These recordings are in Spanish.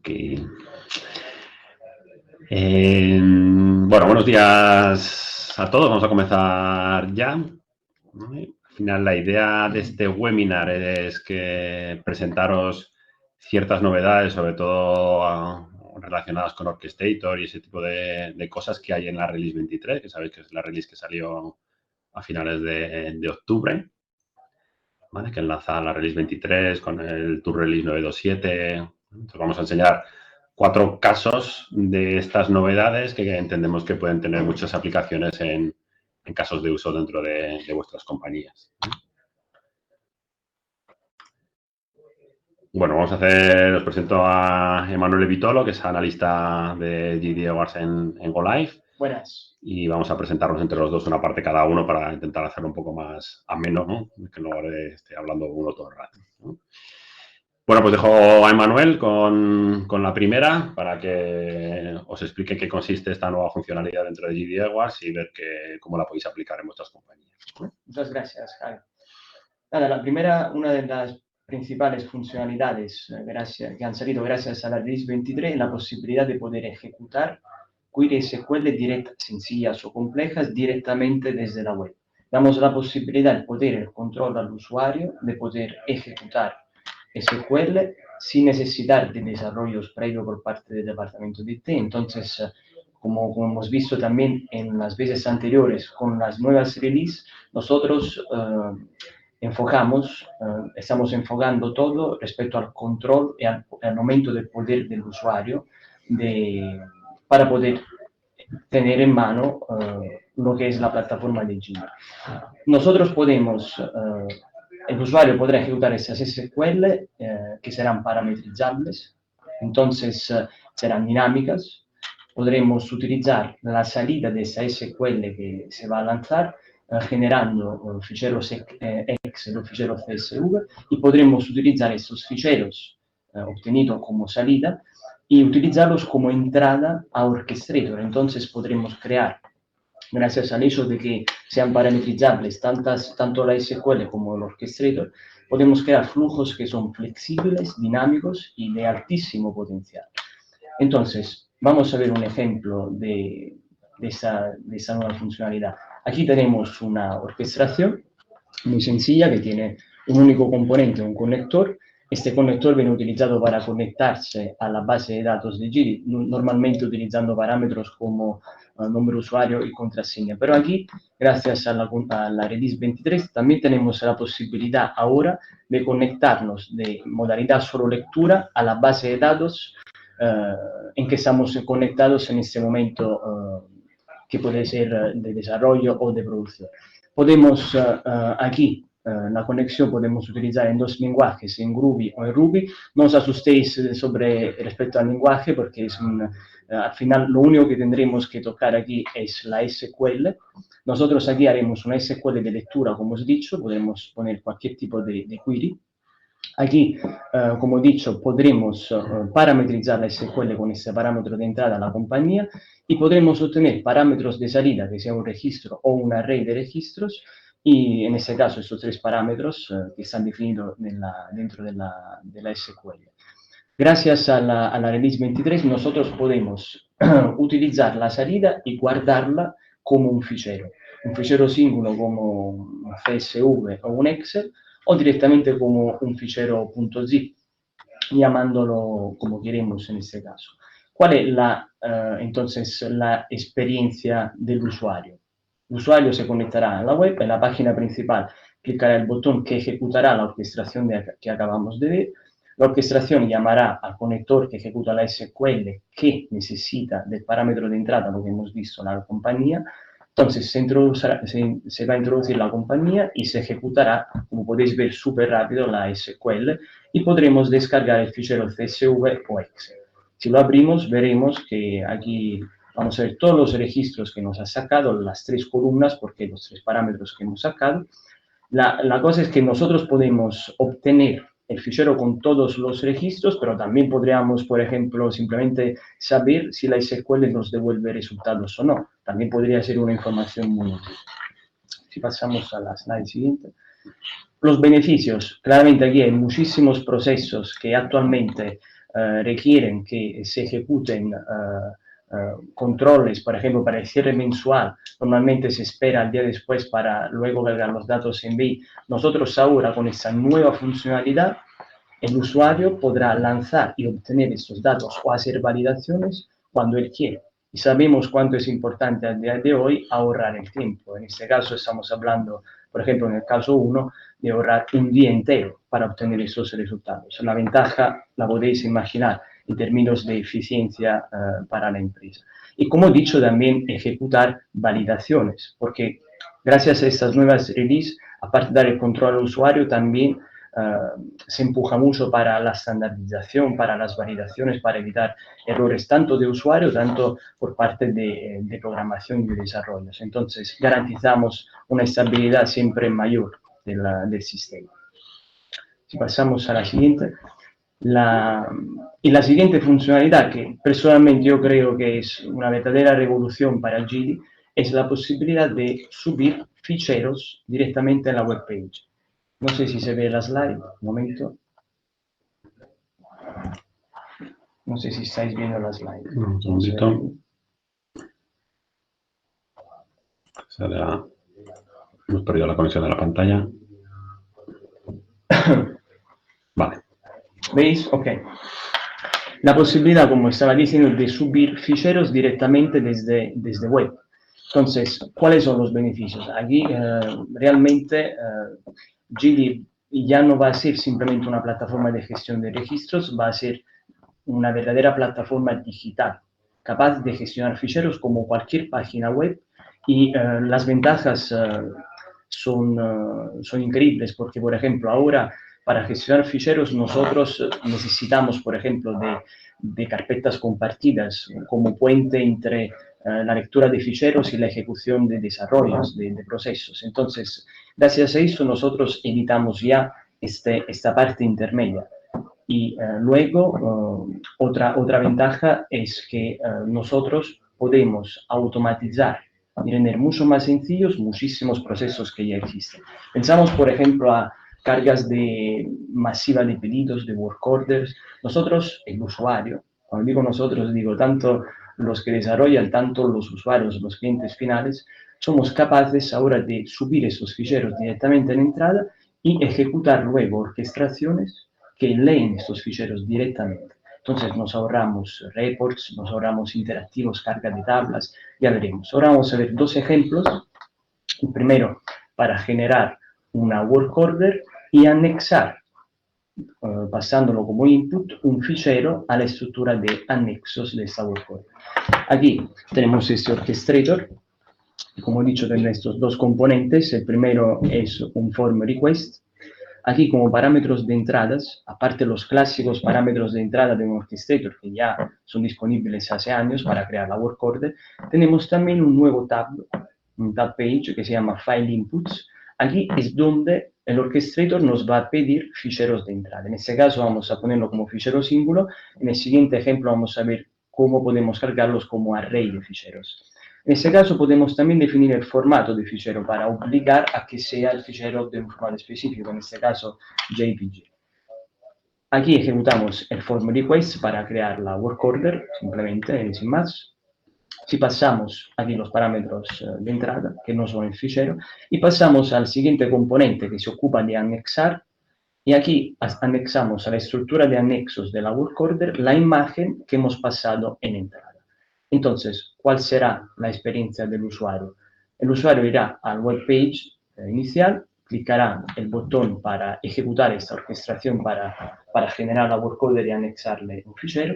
Ok. Bueno, buenos días a todos. Vamos a comenzar ya. Al final, la idea de este webinar es que presentaros ciertas novedades, sobre todo relacionadas con Orchestrator y ese tipo de cosas que hay en la Release 23, que sabéis que es la release que salió a finales de octubre, ¿vale? Que enlaza la Release 23 con el Tour Release 927. Entonces vamos a enseñar 4 casos de estas novedades que entendemos que pueden tener muchas aplicaciones en casos de uso dentro de vuestras compañías. Bueno, os presento a Emanuele Vitolo, que es analista de GD Awards en GoLive. Buenas. Y vamos a presentarnos entre los dos una parte cada uno para intentar hacerlo un poco más ameno, ¿no? Que no esté hablando uno todo el rato, ¿no? Bueno, pues dejo a Emanuel con la primera para que os explique qué consiste esta nueva funcionalidad dentro de GD Awards y ver cómo la podéis aplicar en vuestras compañías. Muchas gracias, Jaime. Nada, la primera, una de las principales funcionalidades que han salido gracias a la Release 23 es la posibilidad de poder ejecutar queries SQL directas, sencillas o complejas, directamente desde la web. Damos la posibilidad de poder el control al usuario, de poder ejecutar SQL sin necesitar de desarrollos previos por parte del departamento de IT. Entonces, como hemos visto también en las veces anteriores con las nuevas releases, nosotros estamos enfocando todo respecto al control y al aumento del poder del usuario para poder tener en mano lo que es la plataforma de Gmail. Nosotros podemos, el usuario podrá ejecutar esas SQL que serán parametrizables, entonces serán dinámicas. Podremos utilizar la salida de esa SQL que se va a lanzar generando ficheros Excel o ficheros CSV y podremos utilizar esos ficheros obtenidos como salida y utilizarlos como entrada a Orchestrator. Entonces podremos crear, gracias al hecho de que sean parametrizables tanto la SQL como el Orchestrator, podemos crear flujos que son flexibles, dinámicos y de altísimo potencial. Entonces, vamos a ver un ejemplo de esa nueva funcionalidad. Aquí tenemos una orquestación muy sencilla que tiene un único componente, un conector. Este conector viene utilizado para conectarse a la base de datos de GD, normalmente utilizando parámetros como nombre de usuario y contraseña. Pero aquí, gracias a la Release 23, también tenemos la posibilidad ahora de conectarnos de modalidad solo lectura a la base de datos en que estamos conectados en este momento, que puede ser de desarrollo o de producción. Podemos aquí, la conexión podemos utilizar en dos lenguajes, en Groovy o en Ruby. No os asustéis respecto al lenguaje porque al final lo único que tendremos que tocar aquí es la SQL. Nosotros aquí haremos una SQL de lectura, como os he dicho, podemos poner cualquier tipo de query. Aquí, como he dicho, podremos parametrizar la SQL con este parámetro de entrada a la compañía y podremos obtener parámetros de salida, que sea un registro o un array de registros, y en este caso estos tres parámetros que están definidos dentro de la SQL. Gracias a la Release 23 nosotros podemos utilizar la salida y guardarla como un fichero símbolo como un CSV o un Excel, o directamente como un fichero .zip, llamándolo como queremos en este caso. ¿Cuál es entonces la experiencia del usuario? El usuario se conectará a la web, en la página principal clicará el botón que ejecutará la orquestación que acabamos de ver. La orquestación llamará al conector que ejecuta la SQL que necesita del parámetro de entrada, lo que hemos visto, la compañía. Entonces se va a introducir la compañía y se ejecutará, como podéis ver, súper rápido la SQL y podremos descargar el fichero CSV o Excel. Si lo abrimos, veremos que aquí vamos a ver todos los registros que nos ha sacado, las tres columnas, porque los tres parámetros que hemos sacado. La cosa es que nosotros podemos obtener el fichero con todos los registros, pero también podríamos, por ejemplo, simplemente saber si la SQL nos devuelve resultados o no. También podría ser una información muy útil. Si pasamos a la slide siguiente. Los beneficios. Claramente aquí hay muchísimos procesos que actualmente requieren que se ejecuten controles, por ejemplo, para el cierre mensual, normalmente se espera al día después para luego cargar los datos en BI. Nosotros ahora con esa nueva funcionalidad, el usuario podrá lanzar y obtener estos datos o hacer validaciones cuando él quiere. Y sabemos cuánto es importante al día de hoy ahorrar el tiempo. En este caso estamos hablando, por ejemplo, en el caso 1, de ahorrar un día entero para obtener esos resultados. La ventaja la podéis imaginar en términos de eficiencia para la empresa. Y como he dicho, también ejecutar validaciones, porque gracias a estas nuevas releases, aparte de dar el control al usuario, también se empuja mucho para la estandarización, para las validaciones, para evitar errores tanto de usuario, tanto por parte de programación y de desarrollos. Entonces, garantizamos una estabilidad siempre mayor del sistema. Si pasamos a la siguiente. Y la siguiente funcionalidad, que personalmente yo creo que es una verdadera revolución para Gili, es la posibilidad de subir ficheros directamente en la web page. No sé si se ve la slide, un momento. No sé si estáis viendo la slide. Un segundito. Hemos perdido la conexión de la pantalla. Vale. ¿Veis? Ok. La posibilidad, como estaba diciendo, de subir ficheros directamente desde web. Entonces, ¿cuáles son los beneficios? Aquí realmente Gili ya no va a ser simplemente una plataforma de gestión de registros, va a ser una verdadera plataforma digital, capaz de gestionar ficheros como cualquier página web, y las ventajas son increíbles, porque, por ejemplo, ahora para gestionar ficheros nosotros necesitamos, por ejemplo, de carpetas compartidas como puente entre la lectura de ficheros y la ejecución de desarrollos, de procesos. Entonces, gracias a eso nosotros evitamos ya esta parte intermedia. Y luego, otra ventaja es que nosotros podemos automatizar y tener mucho más sencillos muchísimos procesos que ya existen. Pensamos, por ejemplo, a cargas masivas de pedidos, de work orders. Nosotros, el usuario, cuando digo nosotros, digo tanto los que desarrollan, tanto los usuarios, los clientes finales, somos capaces ahora de subir esos ficheros directamente en entrada y ejecutar luego orquestaciones que leen estos ficheros directamente. Entonces nos ahorramos reports, nos ahorramos interactivos, carga de tablas, ya veremos. Ahora vamos a ver dos ejemplos. El primero, para generar una work order y anexar, pasándolo como input, un fichero a la estructura de anexos de esta work order. Aquí tenemos este orchestrator. Como he dicho, tiene estos dos componentes. El primero es un form request. Aquí, como parámetros de entradas, aparte de los clásicos parámetros de entrada de un orchestrator que ya son disponibles hace años para crear la work order, tenemos también un nuevo tab, un tab page que se llama File Inputs. Aquí es donde el orchestrator nos va a pedir ficheros de entrada. En este caso vamos a ponerlo como fichero símbolo. En el siguiente ejemplo vamos a ver cómo podemos cargarlos como array de ficheros. En este caso podemos también definir el formato de fichero para obligar a que sea el fichero de un formato específico, en este caso JPG. Aquí ejecutamos el form request para crear la work order, simplemente, sin más. Si pasamos aquí los parámetros de entrada, que no son el fichero, y pasamos al siguiente componente que se ocupa de anexar, y aquí anexamos a la estructura de anexos de la work order la imagen que hemos pasado en entrada. Entonces, ¿cuál será la experiencia del usuario? El usuario irá al web page inicial, clicará el botón para ejecutar esta orquestación para generar la work order y anexarle un fichero.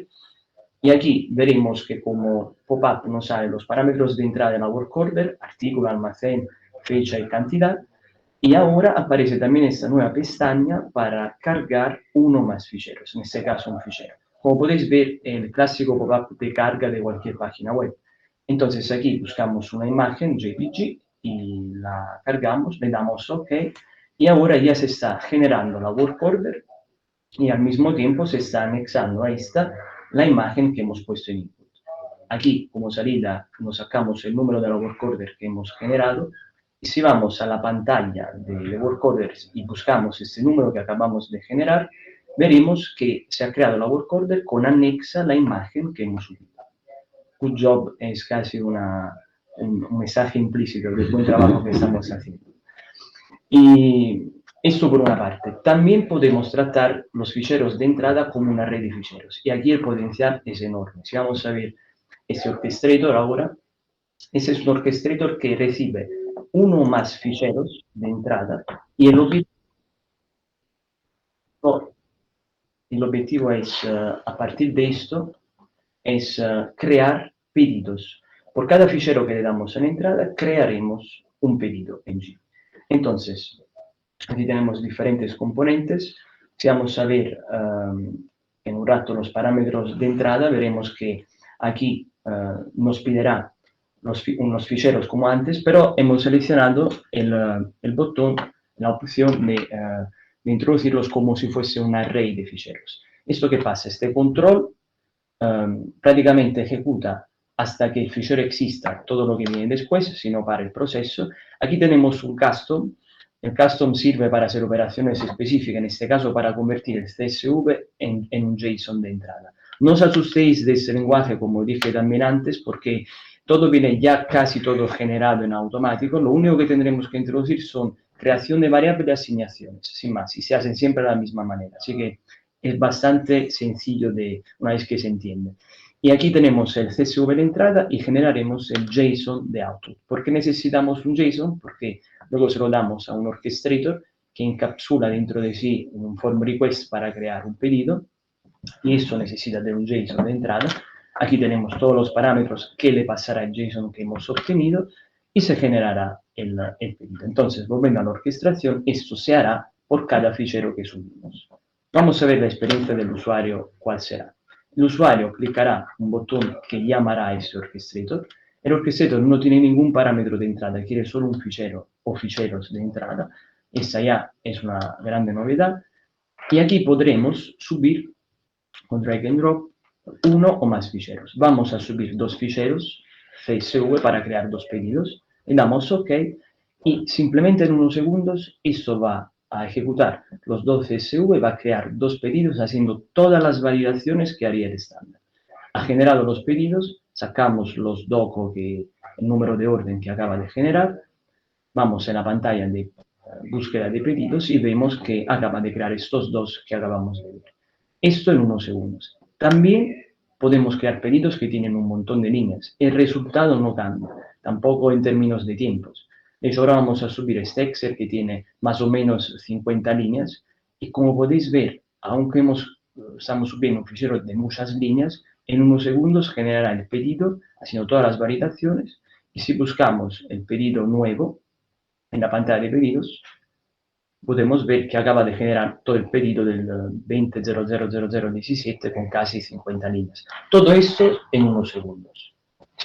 Y aquí veremos que como pop-up nos salen los parámetros de entrada de la work order, artículo, almacén, fecha y cantidad. Y ahora aparece también esta nueva pestaña para cargar uno más ficheros, en este caso un fichero. Como podéis ver, el clásico pop-up de carga de cualquier página web. Entonces aquí buscamos una imagen JPG y la cargamos, le damos OK, y ahora ya se está generando la work order y al mismo tiempo se está anexando a esta la imagen que hemos puesto en input. Aquí, como salida, nos sacamos el número de la work order que hemos generado, y si vamos a la pantalla de work orders y buscamos este número que acabamos de generar, veremos que se ha creado la work order con anexa la imagen que hemos subido. Good job es casi un mensaje implícito del buen trabajo que estamos haciendo. Y esto por una parte. También podemos tratar los ficheros de entrada como una red de ficheros. Y aquí el potencial es enorme. Si vamos a ver ese orchestrator ahora, ese es un orchestrator que recibe uno o más ficheros de entrada y el objetivo es, a partir de esto, es crear pedidos. Por cada fichero que le damos en entrada, crearemos un pedido en G. Entonces, aquí tenemos diferentes componentes. Si vamos a ver en un rato los parámetros de entrada, veremos que aquí nos pedirá unos ficheros como antes, pero hemos seleccionado el botón, la opción de introducirlos como si fuese un array de ficheros. ¿Esto qué pasa? Este control prácticamente ejecuta hasta que el fichero exista todo lo que viene después, si no para el proceso. Aquí tenemos un custom. El custom sirve para hacer operaciones específicas, en este caso para convertir el CSV en un JSON de entrada. No os asustéis de ese lenguaje, como dije también antes, porque todo viene ya casi todo generado en automático. Lo único que tendremos que introducir son creación de variables y asignaciones, sin más, y se hacen siempre de la misma manera. Así que es bastante sencillo una vez que se entiende. Y aquí tenemos el CSV de entrada y generaremos el JSON de output. ¿Por qué necesitamos un JSON? Porque luego se lo damos a un orchestrator que encapsula dentro de sí un form request para crear un pedido y esto necesita de un JSON de entrada. Aquí tenemos todos los parámetros que le pasará el JSON que hemos obtenido y se generará el pedido. Entonces, volviendo a la orquestación, esto se hará por cada fichero que subimos. Vamos a ver la experiencia del usuario, cuál será. El usuario clicará un botón que llamará a este orchestrator. El orchestrator no tiene ningún parámetro de entrada, quiere solo un fichero o ficheros de entrada. Esa ya es una grande novedad. Y aquí podremos subir con drag and drop uno o más ficheros. Vamos a subir dos ficheros CSV para crear dos pedidos. Le damos OK y simplemente en unos segundos esto va a ejecutar los dos CSV, va a crear dos pedidos haciendo todas las validaciones que haría el estándar. Ha generado los pedidos, sacamos los doco, el número de orden que acaba de generar, vamos en la pantalla de búsqueda de pedidos y vemos que acaba de crear estos dos que acabamos de ver. Esto en unos segundos. También podemos crear pedidos que tienen un montón de líneas. El resultado no cambia, tampoco en términos de tiempos. De hecho, ahora vamos a subir este Excel que tiene más o menos 50 líneas y como podéis ver, aunque estamos subiendo un fichero de muchas líneas, en unos segundos generará el pedido haciendo todas las validaciones y si buscamos el pedido nuevo en la pantalla de pedidos, podemos ver que acaba de generar todo el pedido del 20.000017 con casi 50 líneas. Todo esto en unos segundos.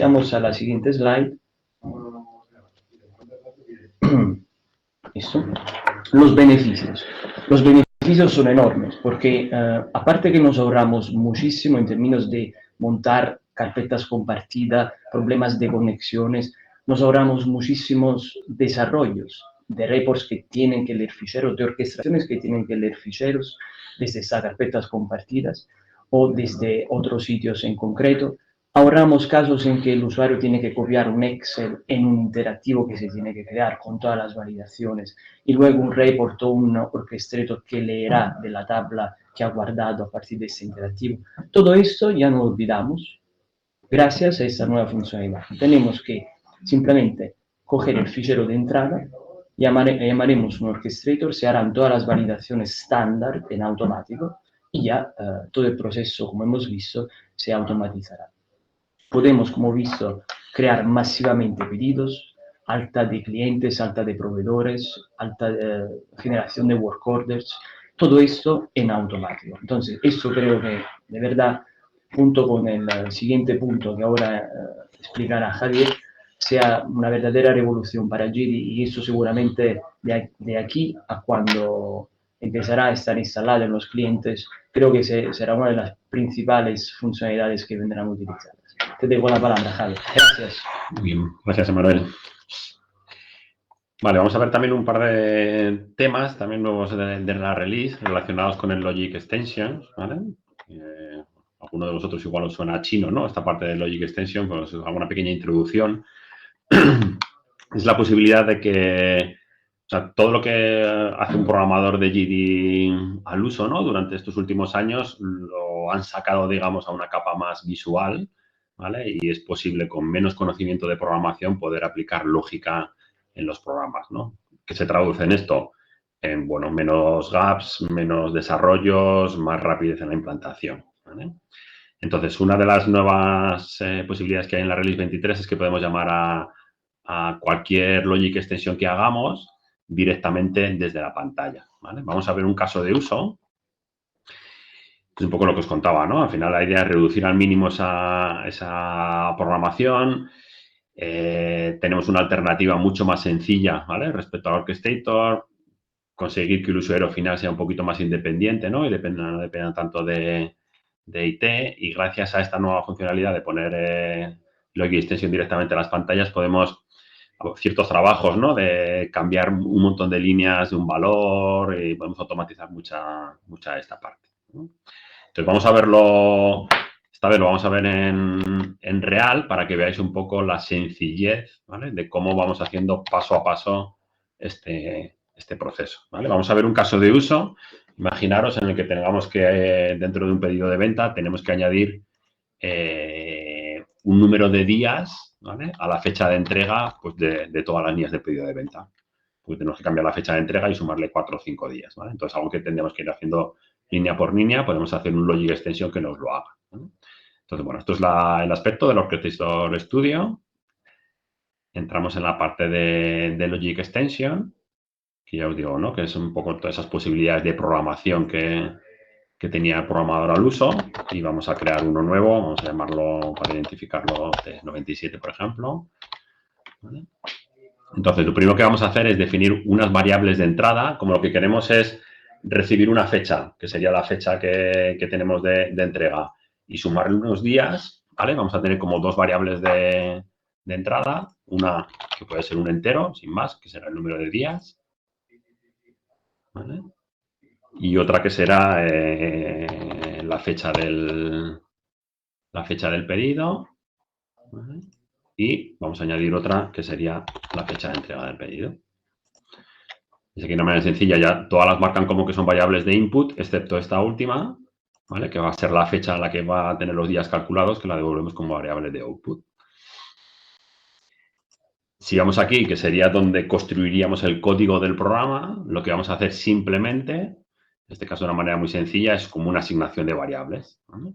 Vamos a la siguiente slide. Eso. Los beneficios. Los beneficios son enormes porque aparte que nos ahorramos muchísimo en términos de montar carpetas compartidas, problemas de conexiones, nos ahorramos muchísimos desarrollos de reports que tienen que leer ficheros, de orquestaciones que tienen que leer ficheros desde esas carpetas compartidas o desde otros sitios en concreto. Ahorramos casos en que el usuario tiene que copiar un Excel en un interactivo que se tiene que crear con todas las validaciones y luego un report o un orchestrator que leerá de la tabla que ha guardado a partir de ese interactivo. Todo esto ya no lo olvidamos gracias a esta nueva funcionalidad. Tenemos que simplemente coger el fichero de entrada, llamaremos un orchestrator, se harán todas las validaciones estándar en automático y ya todo el proceso, como hemos visto, se automatizará. Podemos, como visto, crear masivamente pedidos, alta de clientes, alta de proveedores, alta generación de work orders, todo esto en automático. Entonces, esto creo que, de verdad, junto con el siguiente punto que ahora explicará Javier, sea una verdadera revolución para Gili y esto seguramente de aquí a cuando empezará a estar instalado en los clientes, creo que será una de las principales funcionalidades que vendrán utilizadas. Te dejo la palabra, Javi. Gracias. Muy bien, gracias, Emanuel. Vale, vamos a ver también un par de temas, también nuevos de la release, relacionados con el Logic Extension, ¿vale? Alguno de vosotros igual os suena chino, ¿no? Esta parte del Logic Extension, pues hago una pequeña introducción. Es la posibilidad de que, o sea, todo lo que hace un programador de GD al uso, ¿no? Durante estos últimos años lo han sacado, digamos, a una capa más visual, ¿vale? Y es posible, con menos conocimiento de programación, poder aplicar lógica en los programas, ¿no? ¿Qué se traduce en esto? En, bueno, menos gaps, menos desarrollos, más rapidez en la implantación, ¿vale? Entonces, una de las nuevas posibilidades que hay en la Release 23 es que podemos llamar a cualquier Logic Extension que hagamos directamente desde la pantalla, ¿vale? Vamos a ver un caso de uso. Es un poco lo que os contaba, ¿no? Al final la idea es reducir al mínimo esa programación. Tenemos una alternativa mucho más sencilla, ¿vale? Respecto al Orchestrator, conseguir que el usuario final sea un poquito más independiente, ¿no? Y no dependa tanto de IT. Y gracias a esta nueva funcionalidad de poner Logic Extension directamente a las pantallas, podemos ciertos trabajos, ¿no? De cambiar un montón de líneas de un valor y podemos automatizar mucha de esta parte, ¿no? Entonces, vamos a verlo, esta vez lo vamos a ver en real para que veáis un poco la sencillez, ¿vale? De cómo vamos haciendo paso a paso este proceso, ¿vale? Vamos a ver un caso de uso. Imaginaros en el que tengamos que, dentro de un pedido de venta, tenemos que añadir un número de días, ¿vale? A la fecha de entrega, pues, de todas las líneas de pedido de venta. Pues tenemos que cambiar la fecha de entrega y sumarle 4 o 5 días, ¿vale? Entonces, algo que tendríamos que ir haciendo línea por línea, podemos hacer un Logic Extension que nos lo haga, ¿no? Entonces, bueno, esto es el aspecto del Orchestrator Studio. Entramos en la parte de Logic Extension, que ya os digo, ¿no? Que es un poco todas esas posibilidades de programación que tenía el programador al uso, y vamos a crear uno nuevo, vamos a llamarlo, para identificarlo, de 97, por ejemplo, ¿vale? Entonces, lo primero que vamos a hacer es definir unas variables de entrada, como lo que queremos es recibir una fecha, que sería la fecha que tenemos de entrega, y sumarle unos días, ¿vale? Vamos a tener como dos variables de entrada, una que puede ser un entero, sin más, que será el número de días, ¿vale? Y otra que será la fecha del pedido, ¿vale? Y vamos a añadir otra que sería la fecha de entrega del pedido. Es aquí de una manera sencilla, ya todas las marcan como que son variables de input, excepto esta última, ¿vale? Que va a ser la fecha en la que va a tener los días calculados, que la devolvemos como variable de output. Si vamos aquí, que sería donde construiríamos el código del programa, lo que vamos a hacer simplemente, en este caso de una manera muy sencilla, es como una asignación de variables, ¿vale?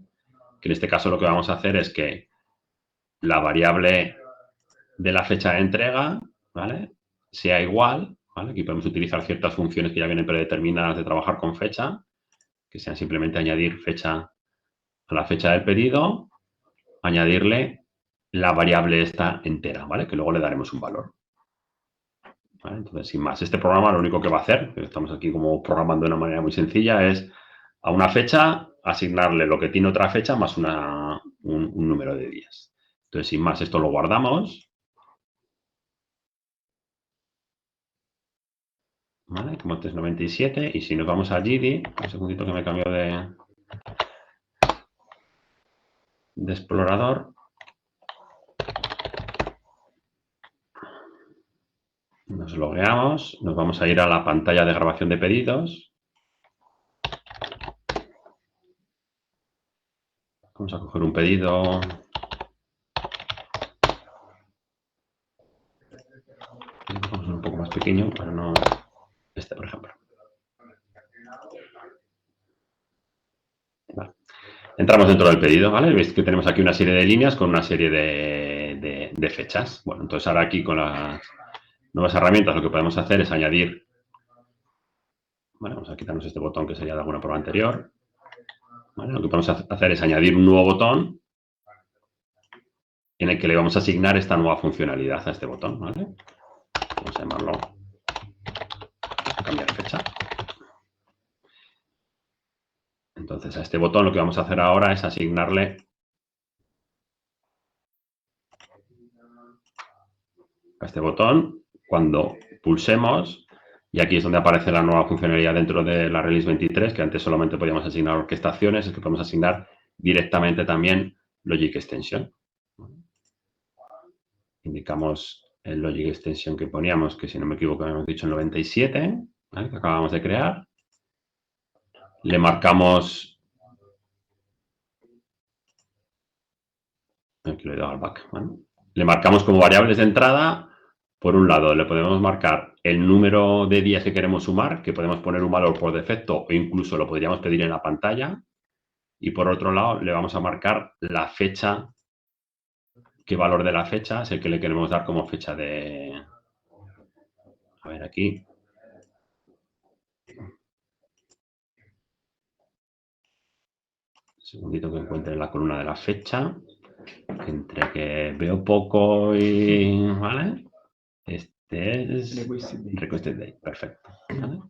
Que en este caso lo que vamos a hacer es que la variable de la fecha de entrega, ¿vale?, sea igual, ¿vale? Aquí podemos utilizar ciertas funciones que ya vienen predeterminadas de trabajar con fecha, que sean simplemente añadir fecha a la fecha del pedido, añadirle la variable esta entera, ¿vale? Que luego le daremos un valor, ¿vale? Entonces, sin más, este programa lo único que va a hacer, que estamos aquí como programando de una manera muy sencilla, es a una fecha asignarle lo que tiene otra fecha más un número de días. Entonces, sin más, esto lo guardamos, ¿vale? Como este es 97, y si nos vamos a GD, un segundito que me cambio de explorador. Nos logueamos, nos vamos a ir a la pantalla de grabación de pedidos. Vamos a coger un pedido. Vamos a un poco más pequeño, para no... Este, por ejemplo. Vale. Entramos dentro del pedido, ¿vale? Veis que tenemos aquí una serie de líneas con una serie de fechas. Bueno, entonces ahora aquí con las nuevas herramientas lo que podemos hacer es añadir... Vale, vamos a quitarnos este botón que sería de alguna prueba anterior. ¿Vale? Lo que podemos hacer es añadir un nuevo botón en el que le vamos a asignar esta nueva funcionalidad a este botón, ¿vale? Vamos a llamarlo cambiar fecha. Entonces, a este botón lo que vamos a hacer ahora es asignarle a este botón, cuando pulsemos, y aquí es donde aparece la nueva funcionalidad dentro de la Release 23, que antes solamente podíamos asignar orquestaciones, es que podemos asignar directamente también Logic Extension. Indicamos el Logic Extension que poníamos, que si no me equivoco hemos dicho el 97, ¿vale? Que acabamos de crear. Le marcamos... Aquí le he dado al back, ¿vale? Le marcamos como variables de entrada. Por un lado, le podemos marcar el número de días que queremos sumar, que podemos poner un valor por defecto o incluso lo podríamos pedir en la pantalla. Y por otro lado, le vamos a marcar la fecha, qué valor de la fecha es el que le queremos dar como fecha de... A ver, aquí. Un segundito que encuentre la columna de la fecha. Entre que veo poco y... ¿Vale? Este es Requested Date. Perfecto. ¿Vale?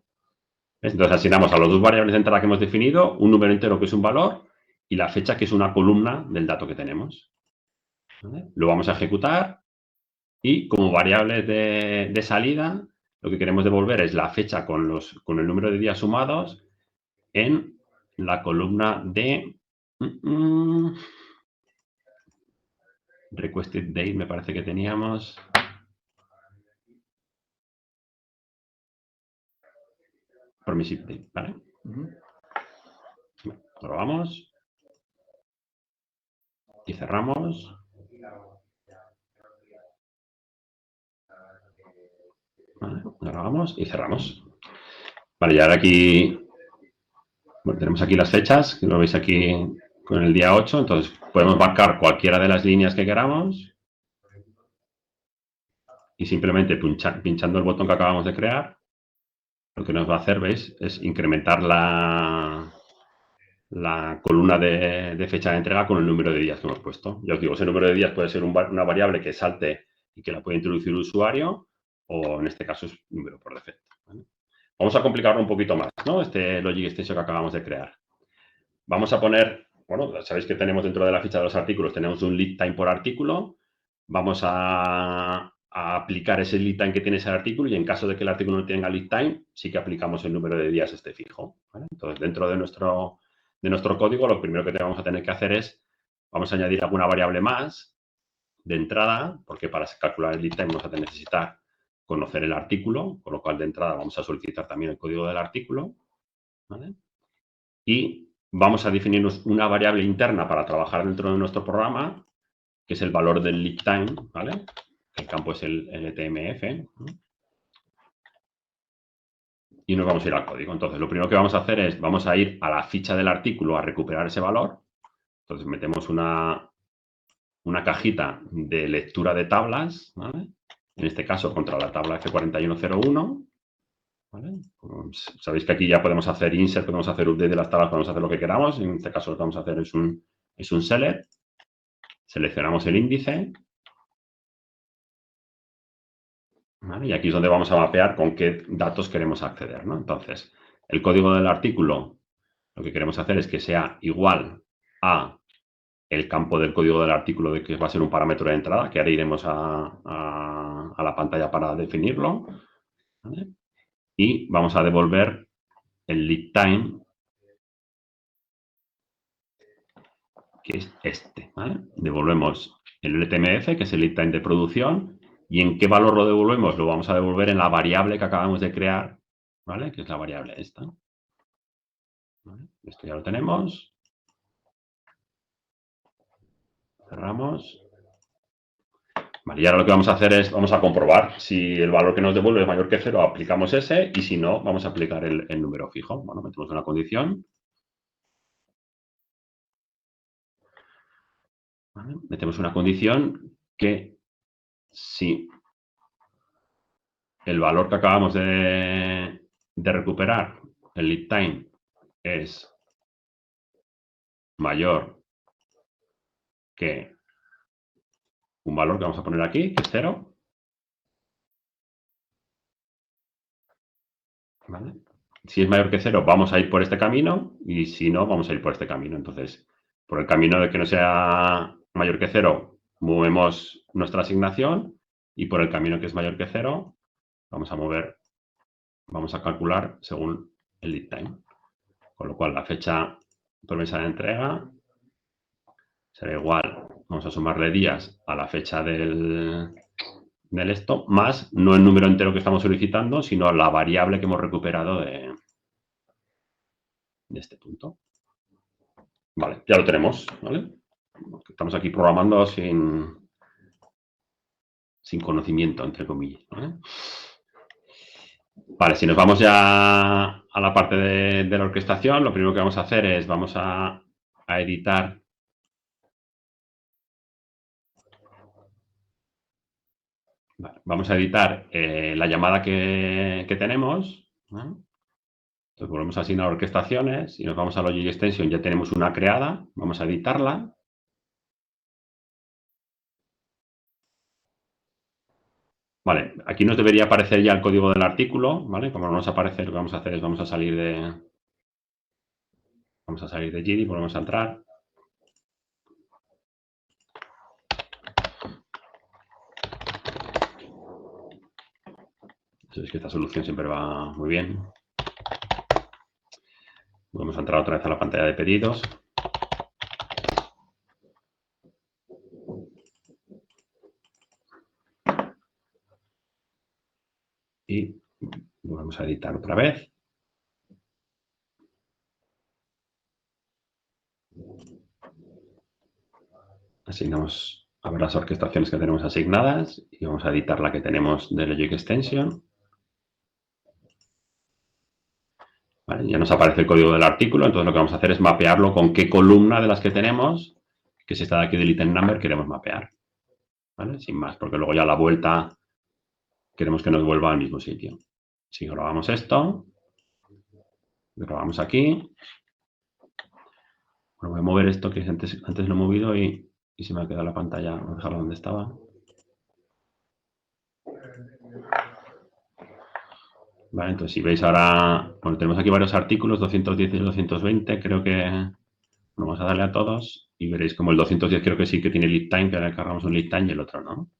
Entonces asignamos a las dos variables de entrada que hemos definido un número entero que es un valor y la fecha que es una columna del dato que tenemos. ¿Vale? Lo vamos a ejecutar y como variable de salida lo que queremos devolver es la fecha con el número de días sumados en la columna de Requested Date, me parece que teníamos. Permissive Date, ¿vale? Probamos. Y cerramos. Vale, grabamos y cerramos. Vale, y ahora aquí bueno, tenemos aquí las fechas, que lo veis aquí con el día 8, entonces podemos marcar cualquiera de las líneas que queramos y simplemente pinchando el botón que acabamos de crear, lo que nos va a hacer, ¿veis? Es incrementar la columna de fecha de entrega con el número de días que hemos puesto. Ya os digo, ese número de días puede ser una variable que salte y que la puede introducir el usuario, o en este caso es número por defecto. ¿Vale? Vamos a complicarlo un poquito más, ¿no? Este Logic Extension que acabamos de crear. Vamos a poner, bueno, sabéis que tenemos dentro de la ficha de los artículos, tenemos un lead time por artículo. Vamos a aplicar ese lead time que tiene ese artículo y en caso de que el artículo no tenga lead time, sí que aplicamos el número de días fijo. ¿Vale? Entonces, dentro de nuestro código, lo primero que vamos a tener que hacer es, vamos a añadir alguna variable más de entrada, porque para calcular el lead time vamos a necesitar conocer el artículo, con lo cual de entrada vamos a solicitar también el código del artículo. ¿Vale? Y vamos a definirnos una variable interna para trabajar dentro de nuestro programa, que es el valor del lead time, ¿vale? El campo es el LTMF. Y nos vamos a ir al código. Entonces, lo primero que vamos a hacer es, vamos a ir a la ficha del artículo a recuperar ese valor. Entonces, metemos una cajita de lectura de tablas, ¿vale? En este caso, contra la tabla F4101. ¿Vale? Pues, sabéis que aquí ya podemos hacer insert, podemos hacer update de las tablas, podemos hacer lo que queramos. En este caso, lo que vamos a hacer es un select. Seleccionamos el índice. ¿Vale? Y aquí es donde vamos a mapear con qué datos queremos acceder, ¿no? Entonces, el código del artículo, lo que queremos hacer es que sea igual a el campo del código del artículo, de que va a ser un parámetro de entrada, que ahora iremos a la pantalla para definirlo. ¿Vale? Y vamos a devolver el lead time, que es este. ¿Vale? Devolvemos el LTMF, que es el lead time de producción. ¿Y en qué valor lo devolvemos? Lo vamos a devolver en la variable que acabamos de crear, ¿vale? Que es la variable esta. ¿Vale? Esto ya lo tenemos. Cerramos. Vale, y ahora lo que vamos a hacer es, vamos a comprobar si el valor que nos devuelve es mayor que 0, aplicamos ese, y si no, vamos a aplicar el número fijo. Bueno, metemos una condición. ¿Vale? Metemos una condición que si el valor que acabamos de recuperar, el lead time, es mayor que un valor que vamos a poner aquí, que es 0. ¿Vale? Si es mayor que 0, vamos a ir por este camino, y si no, vamos a ir por este camino. Entonces, por el camino de que no sea mayor que 0, movemos nuestra asignación, y por el camino que es mayor que 0, vamos a mover, vamos a calcular según el lead time. Con lo cual, la fecha promesa de entrega será igual, vamos a sumarle días a la fecha del esto, más no el número entero que estamos solicitando, sino la variable que hemos recuperado de este punto. Vale, ya lo tenemos, ¿vale? Estamos aquí programando sin conocimiento, entre comillas, ¿vale? Vale, si nos vamos ya a la parte de la orquestación, lo primero que vamos a hacer es, vamos a editar vale, vamos a editar la llamada que tenemos, ¿vale? Entonces volvemos a asignar orquestaciones y nos vamos a Logic Extension, ya tenemos una creada, vamos a editarla. Vale, aquí nos debería aparecer ya el código del artículo, ¿vale? Como no nos aparece, lo que vamos a hacer es vamos a salir de GIDI, volvemos a entrar. Es que esta solución siempre va muy bien. Volvemos a entrar otra vez a la pantalla de pedidos. Y volvemos a editar otra vez. Asignamos a ver las orquestaciones que tenemos asignadas y vamos a editar la que tenemos de Logic Extension. Vale, ya nos aparece el código del artículo, entonces lo que vamos a hacer es mapearlo con qué columna de las que tenemos, que es esta de aquí del item number, queremos mapear. ¿Vale? Sin más, porque luego ya a la vuelta queremos que nos vuelva al mismo sitio. Si grabamos esto, grabamos aquí. Bueno, voy a mover esto que antes lo he movido y se me ha quedado la pantalla. Voy a dejarlo donde estaba. Vale, entonces si veis ahora, bueno, tenemos aquí varios artículos, 210 y 220, creo que vamos a darle a todos y veréis como el 210 creo que sí que tiene lead time, que ahora cargamos un lead time y el otro no.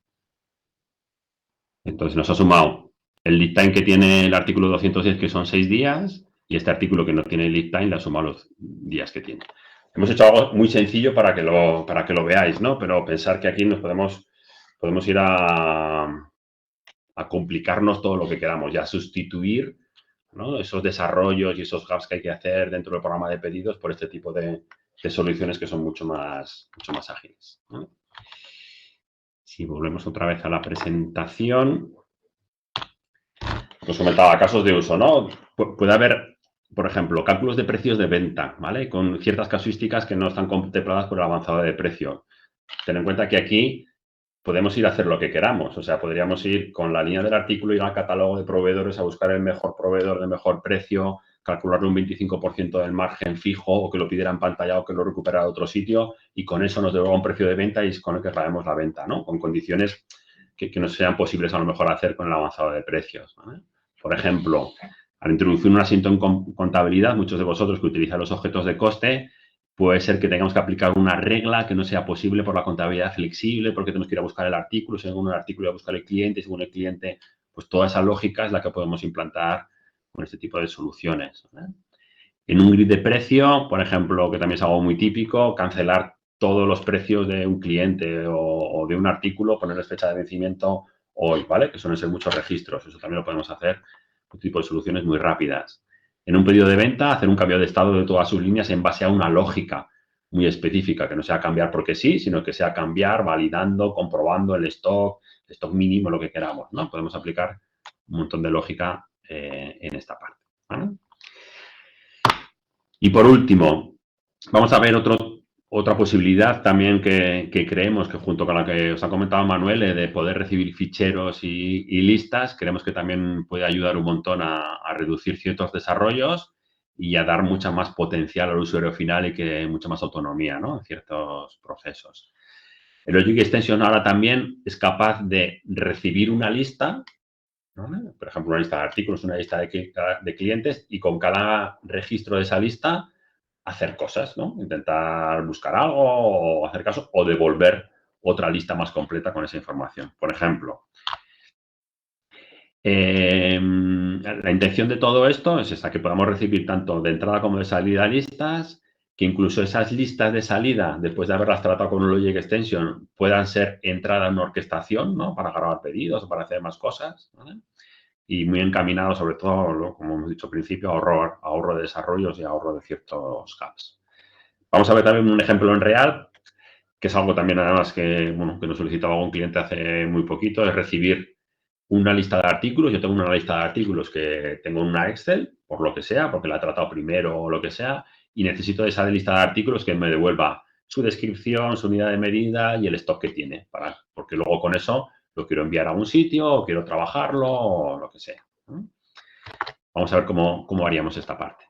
Entonces nos ha sumado el lead time que tiene el artículo 210, que son 6 días, y este artículo que no tiene lead time le ha sumado los días que tiene. Hemos hecho algo muy sencillo para que lo veáis, ¿no? Pero pensar que aquí nos podemos ir a complicarnos todo lo que queramos, ya sustituir, ¿no?, esos desarrollos y esos gaps que hay que hacer dentro del programa de pedidos por este tipo de soluciones que son mucho más ágiles, ¿no? Si volvemos otra vez a la presentación, os comentaba casos de uso, ¿no? Puede haber, por ejemplo, cálculos de precios de venta, ¿vale? Con ciertas casuísticas que no están contempladas por el avanzado de precio. Ten en cuenta que aquí podemos ir a hacer lo que queramos. O sea, podríamos ir con la línea del artículo, ir al catálogo de proveedores a buscar el mejor proveedor de mejor precio, calcularle un 25% del margen fijo o que lo pidiera en pantalla o que lo recuperara de otro sitio y con eso nos devuelva un precio de venta y es con el que traemos la venta, ¿no? Con condiciones que no sean posibles a lo mejor hacer con el avanzado de precios, ¿vale? Por ejemplo, al introducir un asiento en contabilidad, muchos de vosotros que utilizan los objetos de coste, puede ser que tengamos que aplicar una regla que no sea posible por la contabilidad flexible, porque tenemos que ir a buscar el artículo, según el artículo ir a buscar el cliente, según el cliente, pues toda esa lógica es la que podemos implantar con este tipo de soluciones, ¿vale? En un grid de precio, por ejemplo, que también es algo muy típico, cancelar todos los precios de un cliente o de un artículo, ponerles fecha de vencimiento hoy, ¿vale? Que suelen ser muchos registros. Eso también lo podemos hacer con tipo de soluciones muy rápidas. En un pedido de venta, hacer un cambio de estado de todas sus líneas en base a una lógica muy específica, que no sea cambiar porque sí, sino que sea cambiar validando, comprobando el stock mínimo, lo que queramos, ¿no? Podemos aplicar un montón de lógica en esta parte, ¿vale? Y por último, vamos a ver otra posibilidad también que creemos que junto con la que os ha comentado Manuel, de poder recibir ficheros y listas, creemos que también puede ayudar un montón a reducir ciertos desarrollos y a dar mucha más potencial al usuario final y que mucha más autonomía, ¿no?, en ciertos procesos. El Logic Extension ahora también es capaz de recibir una lista, ¿no?, por ejemplo, una lista de artículos, una lista de clientes, y con cada registro de esa lista hacer cosas, ¿no? Intentar buscar algo o hacer caso o devolver otra lista más completa con esa información. Por ejemplo, La intención de todo esto es esta, que podamos recibir tanto de entrada como de salida listas, que incluso esas listas de salida, después de haberlas tratado con un Logic Extension, puedan ser entrada en una orquestación, ¿no? Para grabar pedidos o para hacer más cosas, ¿vale? Y muy encaminado, sobre todo, como hemos dicho al principio, ahorro de desarrollos y ahorro de ciertos gaps. Vamos a ver también un ejemplo en real, que es algo también además que, bueno, que nos solicitaba algún cliente hace muy poquito, es recibir una lista de artículos. Yo tengo una lista de artículos que tengo en una Excel, por lo que sea, porque la he tratado primero o lo que sea, y necesito esa lista de artículos que me devuelva su descripción, su unidad de medida y el stock que tiene, porque luego con eso lo quiero enviar a un sitio o quiero trabajarlo o lo que sea. Vamos a ver cómo haríamos esta parte.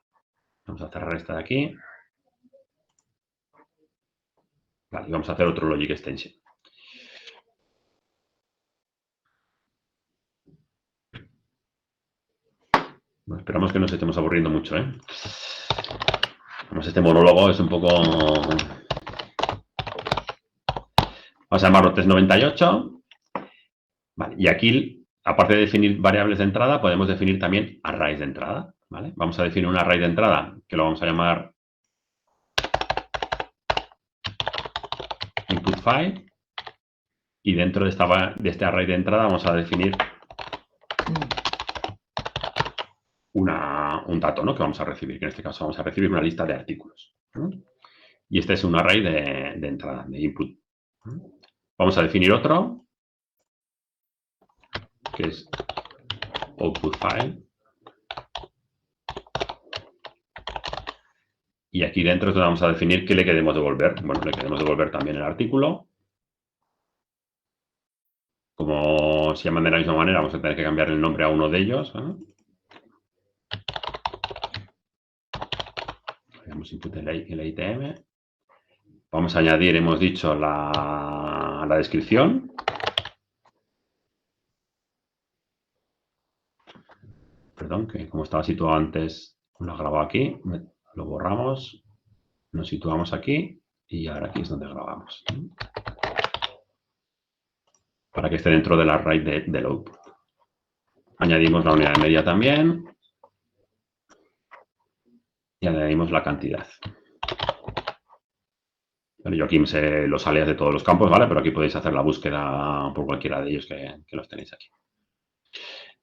Vamos a cerrar esta de aquí. Vale, y vamos a hacer otro Logic Extension. Bueno, esperamos que no nos estemos aburriendo mucho, ¿eh? Vamos, este monólogo es un poco... Vamos a llamarlo test 98. Vale, y aquí, aparte de definir variables de entrada, podemos definir también arrays de entrada, ¿vale? Vamos a definir un array de entrada que lo vamos a llamar input file. Y dentro de este array de entrada vamos a definir un dato, ¿no? Que vamos a recibir, que en este caso vamos a recibir una lista de artículos, ¿no? Y este es un array de entrada, de input. Vamos a definir otro, que es output file. Y aquí dentro vamos a definir qué le queremos devolver. Bueno, le queremos devolver también el artículo. Como se llaman de la misma manera, vamos a tener que cambiar el nombre a uno de ellos, ¿no? Hagamos input el item. Vamos a añadir, hemos dicho, la descripción. Perdón, que como estaba situado antes, lo he grabado aquí. Lo borramos. Nos situamos aquí. Y ahora aquí es donde grabamos. Para que esté dentro del array del output. Añadimos la unidad de medida también. Y añadimos la cantidad. Bueno, yo aquí me sé los alias de todos los campos, ¿vale? Pero aquí podéis hacer la búsqueda por cualquiera de ellos que los tenéis aquí.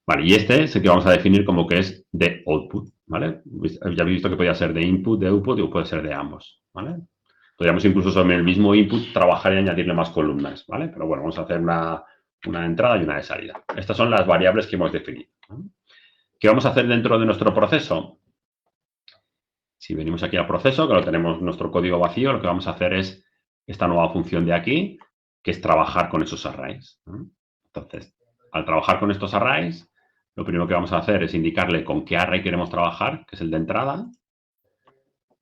Vale, y este es el que vamos a definir como que es de output, ¿vale? Ya habéis visto que podía ser de input, de output y puede ser de ambos, ¿vale? Podríamos incluso sobre el mismo input trabajar y añadirle más columnas, ¿vale? Pero bueno, vamos a hacer una de entrada y una de salida. Estas son las variables que hemos definido, ¿vale? ¿Qué vamos a hacer dentro de nuestro proceso? Si venimos aquí al proceso, que lo tenemos nuestro código vacío, lo que vamos a hacer es esta nueva función de aquí, que es trabajar con esos arrays, ¿no? Entonces, al trabajar con estos arrays, lo primero que vamos a hacer es indicarle con qué array queremos trabajar, que es el de entrada,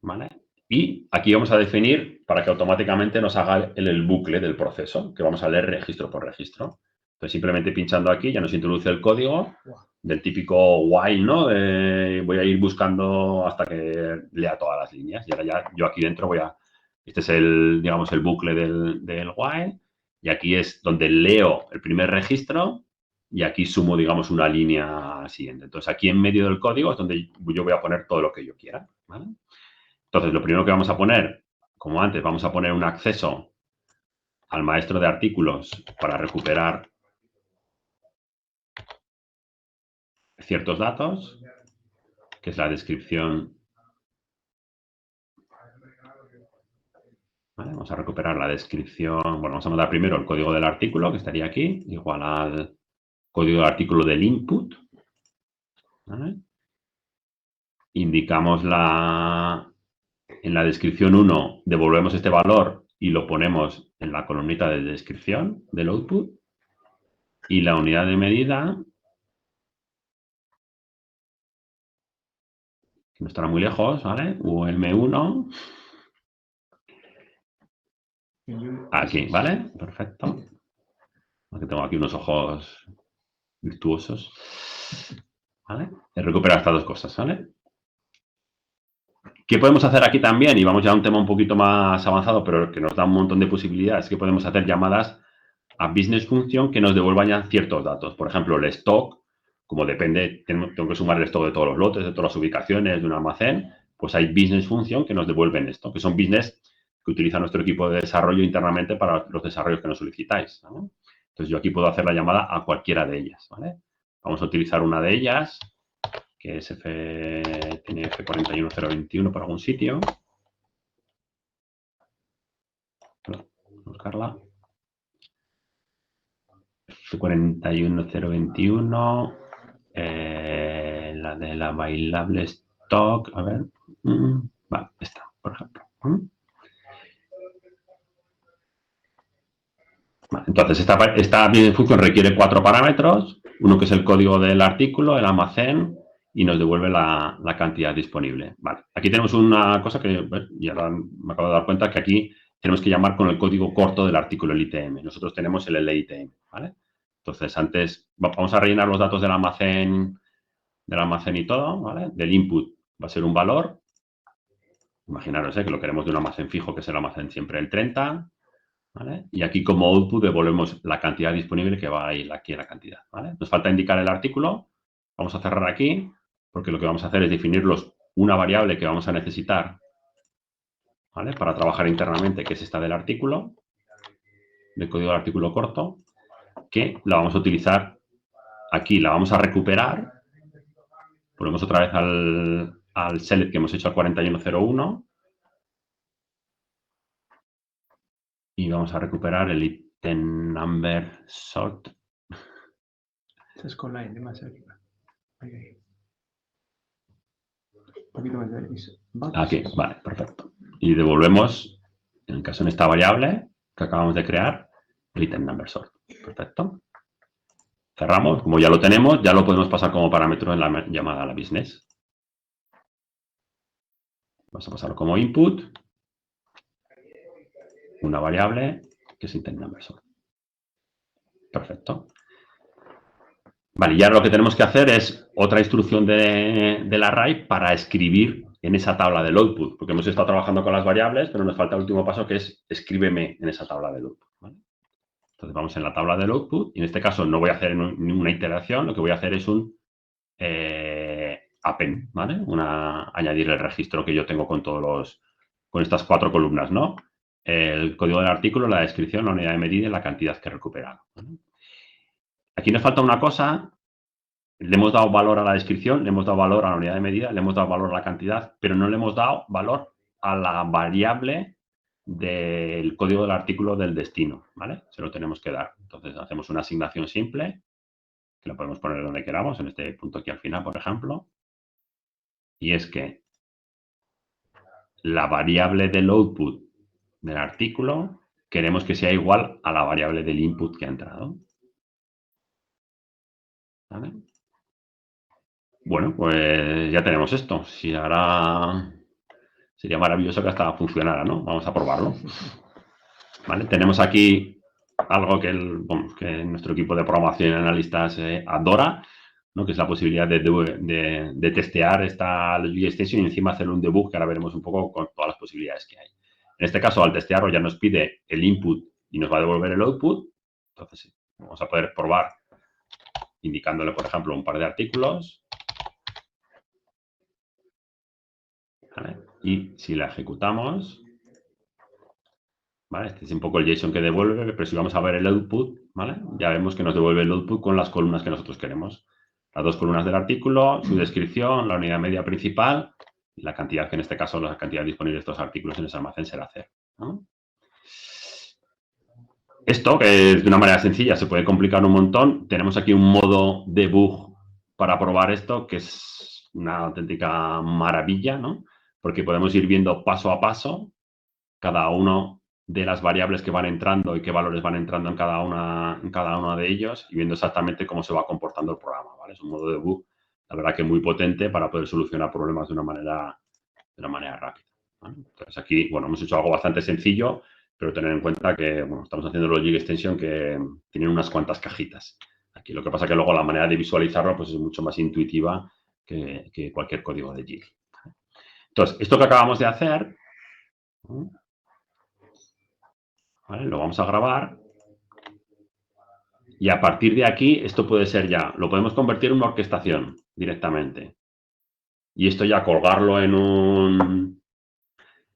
¿vale? Y aquí vamos a definir para que automáticamente nos haga el bucle del proceso, que vamos a leer registro por registro. Entonces, simplemente pinchando aquí ya nos introduce el código del típico while, ¿no? Voy a ir buscando hasta que lea todas las líneas. Y ahora ya yo aquí dentro este es digamos, el bucle del while. Y aquí es donde leo el primer registro y aquí sumo, digamos, una línea siguiente. Entonces, aquí en medio del código es donde yo voy a poner todo lo que yo quiera, ¿vale? Entonces, lo primero que vamos a poner, como antes, vamos a poner un acceso al maestro de artículos para recuperar ciertos datos, que es la descripción. ¿Vale? Vamos a recuperar la descripción. Bueno, vamos a mandar primero el código del artículo, que estaría aquí, igual al código del artículo del input. ¿Vale? Indicamos en la descripción 1, devolvemos este valor y lo ponemos en la columnita de descripción del output. Y la unidad de medida, que no estará muy lejos, ¿vale? UM1. Aquí, ¿vale? Perfecto. Aquí tengo aquí unos ojos virtuosos. ¿Vale? He recuperado estas dos cosas, ¿vale? ¿Qué podemos hacer aquí también? Y vamos ya a un tema un poquito más avanzado, pero que nos da un montón de posibilidades. Que podemos hacer llamadas a business function que nos devuelvan ya ciertos datos. Por ejemplo, el stock, como depende, tengo que sumar el stock de todos los lotes, de todas las ubicaciones de un almacén, pues hay business function que nos devuelven esto, que son business que utiliza nuestro equipo de desarrollo internamente para los desarrollos que nos solicitáis, ¿vale? Entonces, yo aquí puedo hacer la llamada a cualquiera de ellas, ¿vale? Vamos a utilizar una de ellas, que es tiene F41021 por algún sitio. Buscarla. F41021. La de la bailable stock. A ver. Vale, esta, por ejemplo. Vale, entonces, esta business function requiere 4 parámetros. Uno que es el código del artículo, el almacén, y nos devuelve la cantidad disponible. Vale. Aquí tenemos una cosa que ya me acabo de dar cuenta, que aquí tenemos que llamar con el código corto del artículo, el ITM. Nosotros tenemos el LITM, ¿vale? Entonces, antes vamos a rellenar los datos del almacén y todo, ¿vale? Del input va a ser un valor. Imaginaros que lo queremos de un almacén fijo, que es el almacén siempre el 30, ¿vale? Y aquí como output devolvemos la cantidad disponible que va a ir aquí en la cantidad, ¿vale? Nos falta indicar el artículo. Vamos a cerrar aquí, porque lo que vamos a hacer es definirlos una variable que vamos a necesitar, ¿vale? Para trabajar internamente, que es esta del artículo, del código del artículo corto, que la vamos a utilizar aquí, la vamos a recuperar. Volvemos otra vez al select que hemos hecho al 4101 y vamos a recuperar el item number sort. Esa es con la N más arriba. Ahí. Un poquito más de aquí, vale, perfecto. Y devolvemos, en el caso en esta variable que acabamos de crear, el item number sort. Perfecto. Cerramos. Como ya lo tenemos, ya lo podemos pasar como parámetro en la llamada a la business. Vamos a pasarlo como input. Una variable que es item number sort. Perfecto. Vale, ya lo que tenemos que hacer es otra instrucción del array para escribir en esa tabla del output, porque hemos estado trabajando con las variables, pero nos falta el último paso, que es escríbeme en esa tabla del output, ¿vale? Entonces vamos en la tabla del output y en este caso no voy a hacer ninguna iteración, lo que voy a hacer es un append, ¿vale? Añadir el registro que yo tengo con estas 4 columnas, ¿no? El código del artículo, la descripción, la unidad de medida y la cantidad que he recuperado, ¿vale? Aquí nos falta una cosa. Le hemos dado valor a la descripción, le hemos dado valor a la unidad de medida, le hemos dado valor a la cantidad, pero no le hemos dado valor a la variable del código del artículo del destino, ¿vale? Se lo tenemos que dar. Entonces, hacemos una asignación simple, que la podemos poner donde queramos, en este punto aquí al final, por ejemplo, y es que la variable del output del artículo queremos que sea igual a la variable del input que ha entrado, ¿vale? Bueno, pues ya tenemos esto. Si ahora sería maravilloso que hasta funcionara, ¿no? Vamos a probarlo. ¿Vale? Tenemos aquí algo que nuestro equipo de programación y analistas adora, ¿no? Que es la posibilidad de testear esta Logic Extension y encima hacer un debug, que ahora veremos un poco con todas las posibilidades que hay. En este caso, al testearlo ya nos pide el input y nos va a devolver el output. Entonces, sí, vamos a poder probar indicándole, por ejemplo, un par de artículos. ¿Vale? Y si la ejecutamos, ¿vale? Este es un poco el JSON que devuelve, pero si vamos a ver el output, ¿vale? Ya vemos que nos devuelve el output con las columnas que nosotros queremos. Las 2 columnas del artículo, su descripción, la unidad media principal y la cantidad, que en este caso la cantidad disponible de estos artículos en ese almacén será 0, ¿no? Esto, que es de una manera sencilla, se puede complicar un montón. Tenemos aquí un modo debug para probar esto, que es una auténtica maravilla, ¿no? Porque podemos ir viendo paso a paso cada uno de las variables que van entrando y qué valores van entrando en cada una de ellos y viendo exactamente cómo se va comportando el programa, ¿vale? Es un modo debug, la verdad que muy potente para poder solucionar problemas de una manera rápida, ¿vale? Entonces aquí, bueno, hemos hecho algo bastante sencillo, pero tener en cuenta que, bueno, estamos haciendo Logic Extension que tienen unas cuantas cajitas. Aquí lo que pasa es que luego la manera de visualizarlo pues es mucho más intuitiva que cualquier código de Jig. Entonces, esto que acabamos de hacer, ¿vale? Lo vamos a grabar Y a partir de aquí, esto puede ser ya, lo podemos convertir en una orquestación directamente. Y esto ya colgarlo en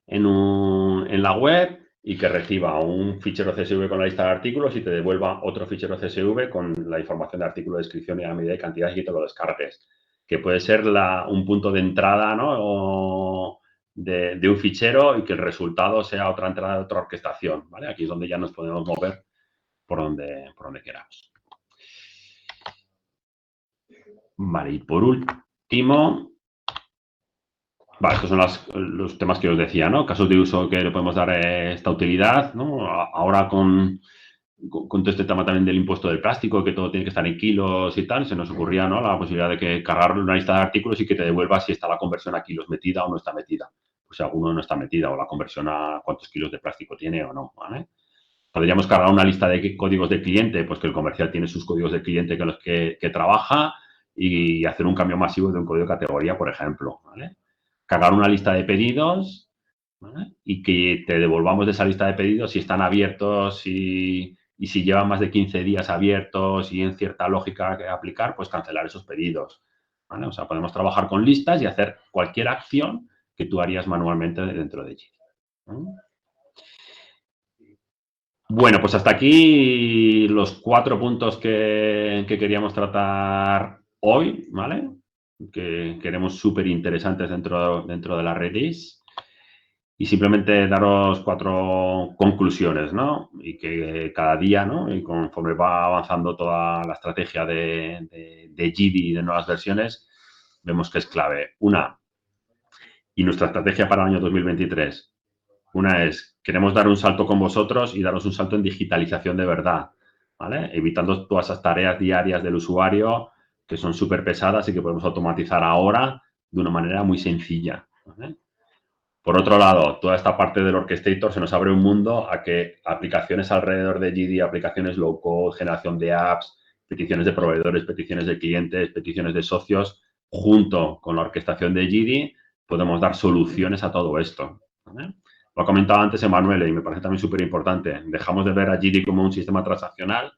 la web y que reciba un fichero CSV con la lista de artículos y te devuelva otro fichero CSV con la información de artículo, descripción y la medida y cantidad y te lo descargues. Que puede ser un punto de entrada, ¿no? De un fichero y que el resultado sea otra entrada de otra orquestación, ¿vale? Aquí es donde ya nos podemos mover por donde queramos. Vale, y por último, vale, estos son los temas que os decía, ¿no? Casos de uso que le podemos dar esta utilidad, ¿no? Ahora con todo este tema también del impuesto del plástico, que todo tiene que estar en kilos y tal, se nos ocurría, ¿no? La posibilidad de que cargarle una lista de artículos y que te devuelva si está la conversión a kilos metida o no está metida. Pues si alguno no está metida o la conversión a cuántos kilos de plástico tiene o no, ¿vale? Podríamos cargar una lista de códigos de cliente, pues que el comercial tiene sus códigos de cliente con los que trabaja y hacer un cambio masivo de un código de categoría, por ejemplo, ¿vale? Cargar una lista de pedidos, ¿vale? Y que te devolvamos de esa lista de pedidos si están abiertos y si llevan más de 15 días abiertos y en cierta lógica que aplicar, pues cancelar esos pedidos, ¿vale? O sea, podemos trabajar con listas y hacer cualquier acción que tú harías manualmente dentro de Jira, ¿vale? Bueno, pues hasta aquí los 4 puntos que queríamos tratar hoy, ¿vale? Que queremos súper interesantes dentro de la Redis. Y simplemente daros 4 conclusiones, ¿no? Y que cada día, ¿no? Y conforme va avanzando toda la estrategia de JIDI y de nuevas versiones, vemos que es clave. Una, y nuestra estrategia para el año 2023. Una es, queremos dar un salto con vosotros y daros un salto en digitalización de verdad, ¿vale? Evitando todas esas tareas diarias del usuario que son súper pesadas y que podemos automatizar ahora de una manera muy sencilla, ¿vale? Por otro lado, toda esta parte del orchestrator se nos abre un mundo a que aplicaciones alrededor de JIDI, aplicaciones low code, generación de apps, peticiones de proveedores, peticiones de clientes, peticiones de socios, junto con la orquestación de JIDI, podemos dar soluciones a todo esto, ¿vale? Lo ha comentado antes Emanuele y me parece también súper importante. Dejamos de ver a JIDI como un sistema transaccional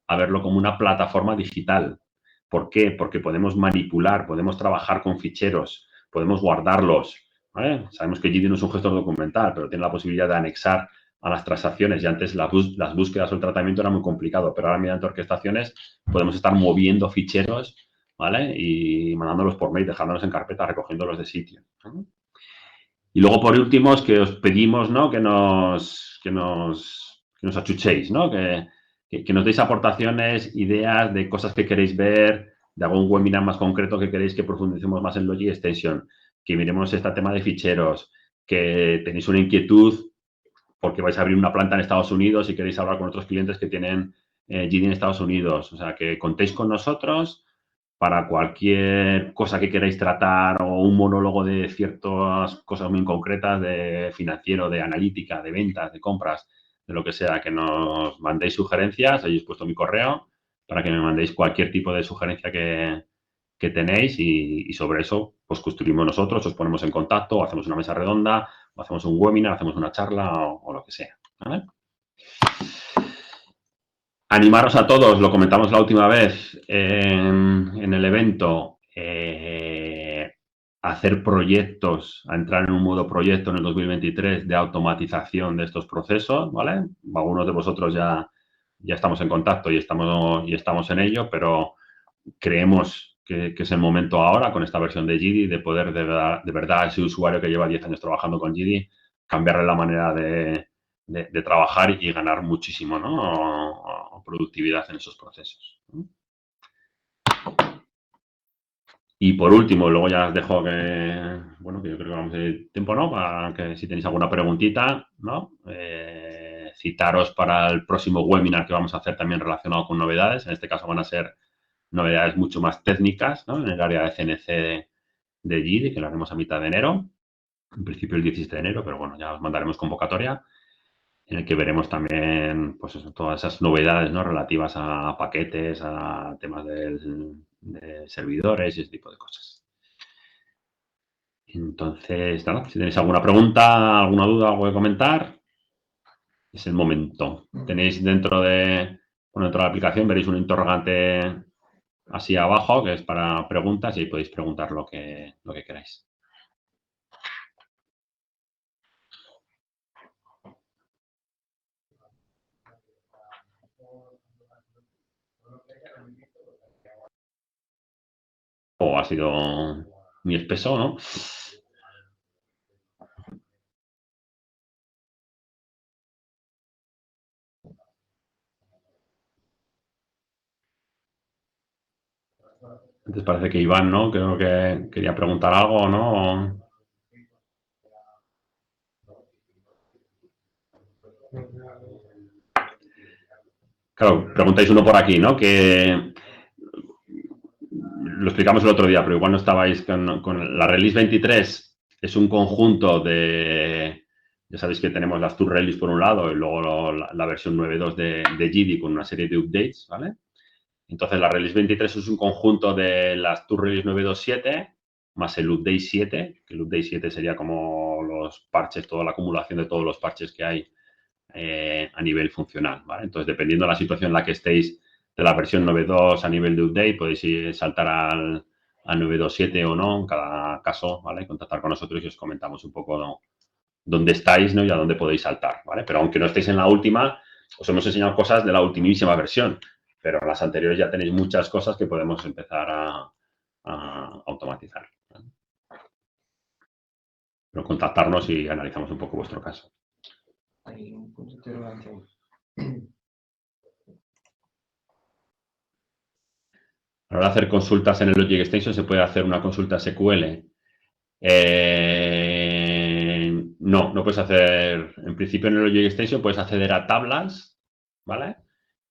a verlo como una plataforma digital. ¿Por qué? Porque podemos manipular, podemos trabajar con ficheros, podemos guardarlos, ¿vale? Sabemos que JIDI no es un gestor documental, pero tiene la posibilidad de anexar a las transacciones y antes las búsquedas o el tratamiento era muy complicado, pero ahora mediante orquestaciones podemos estar moviendo ficheros, ¿vale? Y mandándolos por mail, dejándolos en carpeta, recogiéndolos de sitio, ¿no? Y luego, por último, es que os pedimos, ¿no? que nos achuchéis, ¿no? Que nos deis aportaciones, ideas de cosas que queréis ver, de algún webinar más concreto que queréis que profundicemos más en Logi Extension, que miremos este tema de ficheros, que tenéis una inquietud porque vais a abrir una planta en Estados Unidos y queréis hablar con otros clientes que tienen JIDI en Estados Unidos. O sea, que contéis con nosotros para cualquier cosa que queráis tratar o un monólogo de ciertas cosas muy concretas de financiero, de analítica, de ventas, de compras, de lo que sea, que nos mandéis sugerencias. Ahí os he puesto mi correo para que me mandéis cualquier tipo de sugerencia que tenéis y sobre eso pues construimos nosotros, os ponemos en contacto, o hacemos una mesa redonda, o hacemos un webinar, hacemos una charla o lo que sea, ¿vale? Animaros a todos, lo comentamos la última vez en el evento, hacer proyectos, a entrar en un modo proyecto en el 2023 de automatización de estos procesos, ¿vale? Algunos de vosotros ya estamos en contacto y estamos en ello, pero creemos que es el momento ahora, con esta versión de JIDI, de poder de verdad a ese usuario que lleva 10 años trabajando con JIDI, cambiarle la manera de trabajar y ganar muchísimo, ¿no? Productividad en esos procesos. Y por último, luego ya os dejo que, bueno, que yo creo que vamos a ir tiempo, ¿no? Para que si tenéis alguna preguntita, ¿no? Citaros para el próximo webinar que vamos a hacer también relacionado con novedades. En este caso van a ser novedades mucho más técnicas, ¿no? En el área de CNC de JIDI, que lo haremos a mitad de enero. En principio el 17 de enero, pero bueno, ya os mandaremos convocatoria, en el que veremos también pues eso, todas esas novedades, ¿no? Relativas a paquetes, a temas de servidores y ese tipo de cosas. Entonces, nada, si tenéis alguna pregunta, alguna duda, algo que comentar, es el momento. Tenéis dentro de Bueno, dentro de la aplicación veréis un interrogante así abajo, que es para preguntas, y ahí podéis preguntar lo que queráis. O ha sido muy espeso, ¿no? Entonces parece que Iván, ¿no? Creo que quería preguntar algo, ¿no? Claro, preguntáis uno por aquí, ¿no? Que lo explicamos el otro día, pero igual no estabais con la release 23. Es un conjunto de, ya sabéis que tenemos las tour release por un lado y luego la versión 9.2 de GD con una serie de updates, ¿vale? Entonces la release 23 es un conjunto de las tour release 9.2.7 más el update 7, que el update 7 sería como los parches, toda la acumulación de todos los parches que hay a nivel funcional, ¿vale? Entonces, dependiendo de la situación en la que estéis de la versión 9.2 a nivel de update, podéis saltar al 9.2.7 o no, en cada caso, ¿vale? Contactar con nosotros y os comentamos un poco, ¿no?, dónde estáis, ¿no?, y a dónde podéis saltar, ¿vale? Pero aunque no estéis en la última, os hemos enseñado cosas de la ultimísima versión, pero en las anteriores ya tenéis muchas cosas que podemos empezar a automatizar, ¿vale? Pero contactarnos y analizamos un poco vuestro caso. Hay un punto interrogante ahí. A la hora de hacer consultas en el Logic Extension, ¿se puede hacer una consulta SQL? No puedes hacer, en principio en el Logic Extension puedes acceder a tablas, ¿vale?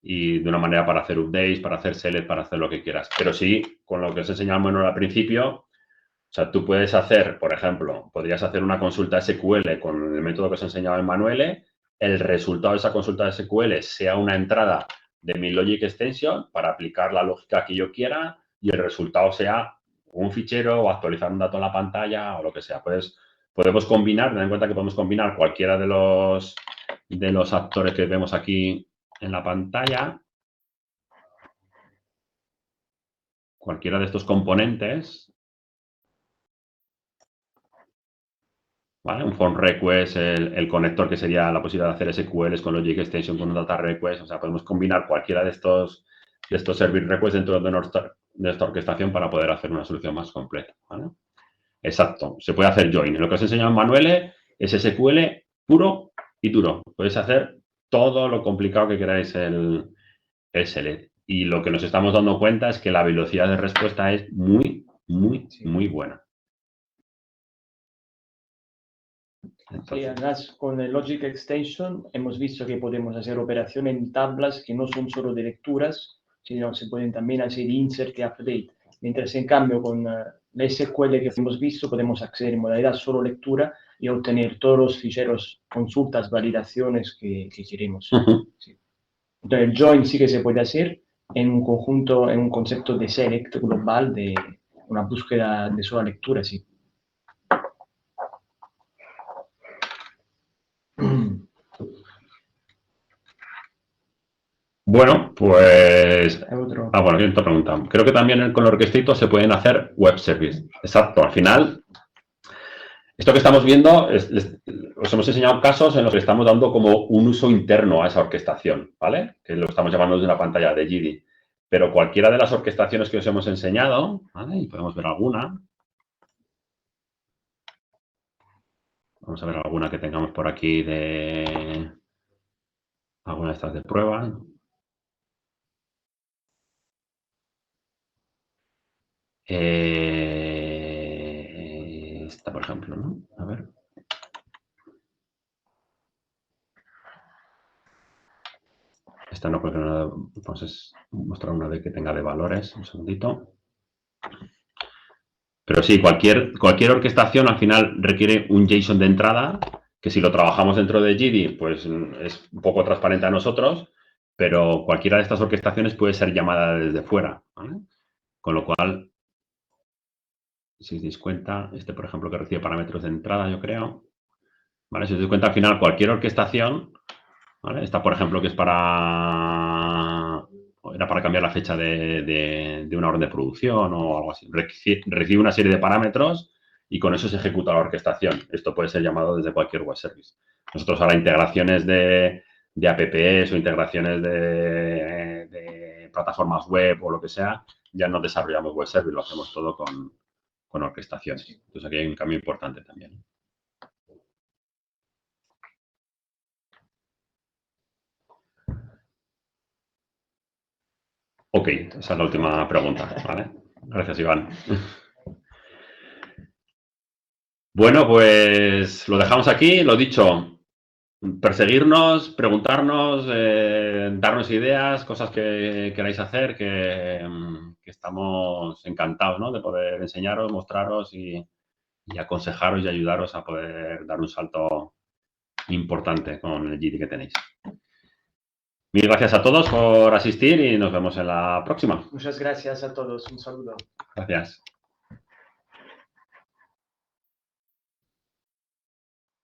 Y de una manera para hacer updates, para hacer select, para hacer lo que quieras. Pero sí, con lo que os he enseñado Manuel al principio, o sea, tú puedes hacer, por ejemplo, podrías hacer una consulta SQL con el método que os he enseñado en Manuel, el resultado de esa consulta SQL sea una entrada de mi Logic Extension para aplicar la lógica que yo quiera y el resultado sea un fichero o actualizar un dato en la pantalla o lo que sea. Podemos combinar, ten en cuenta que podemos combinar cualquiera de los actores que vemos aquí en la pantalla, cualquiera de estos componentes, ¿vale? Un phone request, el conector que sería la posibilidad de hacer SQLs con Logic Extension, con un data request. O sea, podemos combinar cualquiera de estos service requests dentro de nuestra orquestación para poder hacer una solución más completa, ¿vale? Exacto. Se puede hacer join. Lo que os he enseñado en Manuel es SQL puro y duro. Podéis hacer todo lo complicado que queráis el select. Y lo que nos estamos dando cuenta es que la velocidad de respuesta es muy, muy, muy buena. Sí, además con el Logic Extension hemos visto que podemos hacer operaciones en tablas que no son solo de lecturas, sino se pueden también hacer insert y update. Mientras en cambio con la SQL que hemos visto podemos acceder en modalidad solo lectura y obtener todos los ficheros, consultas, validaciones que queremos. Sí. Entonces el join sí que se puede hacer en un conjunto, en un concepto de select global, de una búsqueda de sola lectura, sí. Bueno, pues... Otro. bueno, otra pregunta. Creo que también con el orquestito se pueden hacer web service. Exacto. Al final, esto que estamos viendo, os hemos enseñado casos en los que estamos dando como un uso interno a esa orquestación, ¿vale? Que lo estamos llamando desde una pantalla de GD. Pero cualquiera de las orquestaciones que os hemos enseñado, ¿vale? Y podemos ver alguna. Vamos a ver alguna que tengamos por aquí de... alguna de estas de prueba. Esta, por ejemplo, ¿no? A ver. Esta no, porque no vamos a mostrar una de que tenga de valores. Un segundito. Pero sí, cualquier orquestación al final requiere un JSON de entrada, que si lo trabajamos dentro de GD, pues es un poco transparente a nosotros, pero cualquiera de estas orquestaciones puede ser llamada desde fuera, ¿vale? Con lo cual, si os dais cuenta, por ejemplo, que recibe parámetros de entrada, yo creo, ¿vale? Si os dais cuenta, al final, cualquier orquestación, ¿vale? Esta, por ejemplo, que es para era para cambiar la fecha de una orden de producción o algo así. Recibe una serie de parámetros y con eso se ejecuta la orquestación. Esto puede ser llamado desde cualquier web service. Nosotros ahora integraciones de apps o integraciones de plataformas web o lo que sea, ya no desarrollamos web service, lo hacemos todo con orquestaciones. Entonces aquí hay un cambio importante también. Ok, esa es la última pregunta, ¿vale? Gracias, Iván. Bueno, pues lo dejamos aquí. Lo dicho, perseguirnos, preguntarnos, darnos ideas, cosas que queráis hacer, que estamos encantados, ¿no? De poder enseñaros, mostraros y aconsejaros y ayudaros a poder dar un salto importante con el GD que tenéis. Mil gracias a todos por asistir y nos vemos en la próxima. Muchas gracias a todos. Un saludo. Gracias.